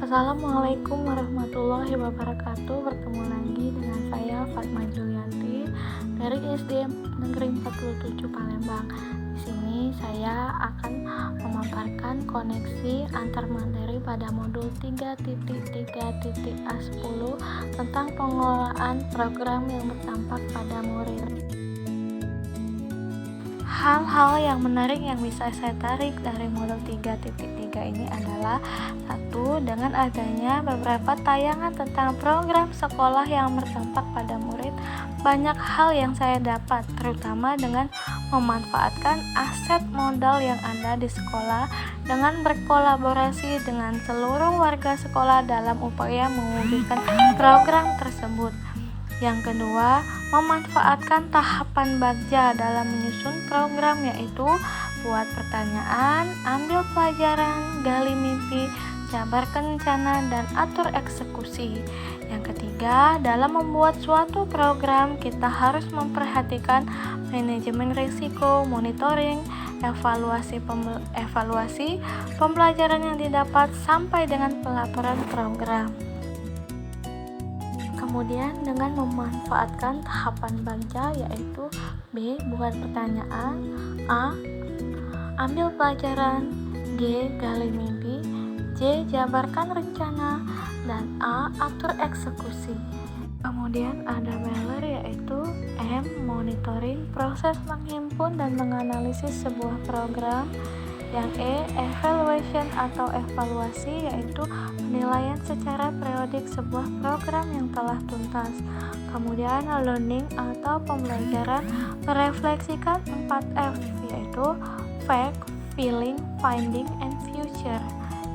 Assalamualaikum warahmatullahi wabarakatuh. Bertemu lagi dengan saya Fatma Julianti dari SD Negeri 47 Palembang. Di sini saya akan memaparkan koneksi antar materi pada modul 3.3.A10 tentang pengelolaan program yang berdampak pada murid. Hal-hal yang menarik yang bisa saya tarik dari modul 3.3 ini adalah satu, dengan adanya beberapa tayangan tentang program sekolah yang berdampak pada murid, banyak hal yang saya dapat, terutama dengan memanfaatkan aset modal yang ada di sekolah dengan berkolaborasi dengan seluruh warga sekolah dalam upaya mewujudkan program tersebut. Yang kedua, memanfaatkan tahapan bagja dalam menyusun program, yaitu buat pertanyaan, ambil pelajaran, gali mimpi, jabarkan rencana, dan atur eksekusi. Yang ketiga, dalam membuat suatu program, kita harus memperhatikan manajemen risiko, monitoring, evaluasi pembelajaran yang didapat, sampai dengan pelaporan program. Kemudian dengan memanfaatkan tahapan bagja, yaitu B. Buat pertanyaan, A. Ambil pelajaran, G. Gali mimpi, J. Jabarkan rencana, dan A. Atur eksekusi. Kemudian ada beler, yaitu M. Monitoring, proses menghimpun dan menganalisis sebuah program. Yang E. Evaluation atau evaluasi, yaitu penilaian secara periodik sebuah program yang telah tuntas. Kemudian learning atau pembelajaran merefleksikan 4F, yaitu fact, feeling, finding, and future.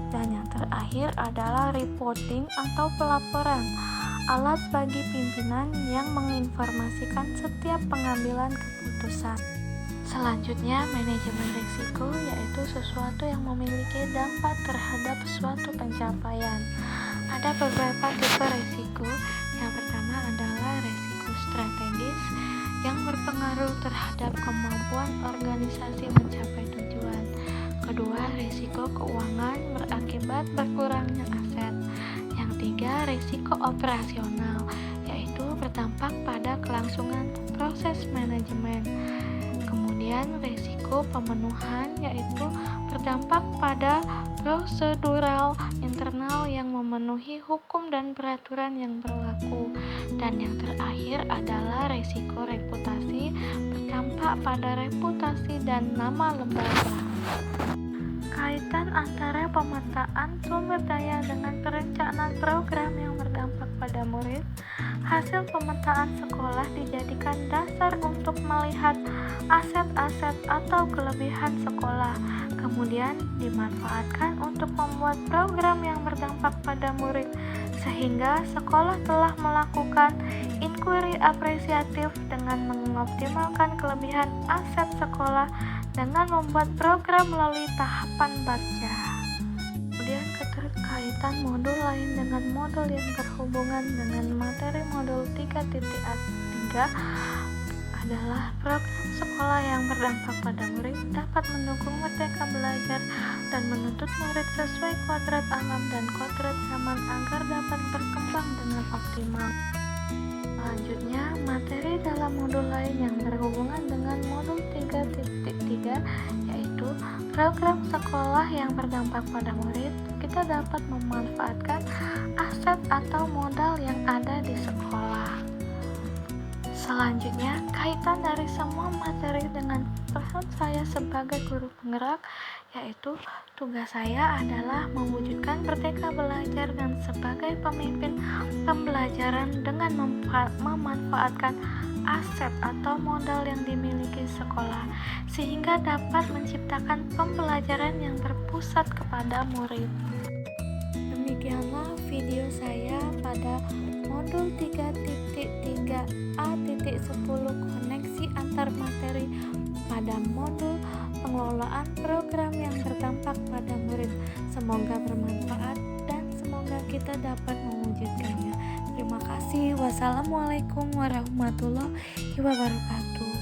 Dan yang terakhir adalah reporting atau pelaporan, alat bagi pimpinan yang menginformasikan setiap pengambilan keputusan. Selanjutnya, manajemen risiko, yaitu sesuatu yang memiliki dampak terhadap suatu pencapaian. Ada beberapa tipe risiko. Yang pertama adalah risiko strategis yang berpengaruh terhadap kemampuan organisasi mencapai tujuan. Kedua, risiko keuangan berakibat berkurangnya aset. Yang tiga, risiko operasional, yaitu berdampak pada kelangsungan proses manajemen. Kemudian risiko pemenuhan, yaitu berdampak pada prosedural internal yang memenuhi hukum dan peraturan yang berlaku. Dan yang terakhir adalah risiko reputasi, berdampak pada reputasi dan nama lembaga. Kaitan antara pemetaan sumber daya dengan perencanaan program yang berdampak pada murid. Hasil pemetaan sekolah dijadikan dasar untuk melihat aset-aset atau kelebihan sekolah, kemudian dimanfaatkan untuk membuat program yang berdampak pada murid, sehingga sekolah telah melakukan inquiry apresiatif dengan mengoptimalkan kelebihan aset sekolah dengan membuat program melalui tahapan bagja. Kemudian keterkaitan modul lain dengan modul yang berhubungan dengan materi modul 3.3 adalah program sekolah yang berdampak pada murid dapat mendukung merdeka belajar dan menuntut murid sesuai kodrat alam dan kodrat zaman agar dapat berkembang dengan optimal. Selanjutnya, materi dalam modul lain yang berhubungan dengan modul 3.3, yaitu program sekolah yang berdampak pada murid. Kita dapat memanfaatkan aset atau modal yang ada di sekolah. Selanjutnya, kaitan dari semua materi dengan peran saya sebagai guru penggerak, yaitu tugas saya adalah mewujudkan merdeka belajar dan sebagai pemimpin pembelajaran dengan memanfaatkan aset atau modal yang dimiliki sekolah, sehingga dapat menciptakan pembelajaran yang berpusat kepada murid. Demikianlah video saya pada modul 3.3A10 koneksi antar materi pada modul pengelolaan program yang berdampak pada murid. Semoga bermanfaat dan semoga kita dapat mewujudkannya. Terima kasih. Wassalamualaikum warahmatullahi wabarakatuh.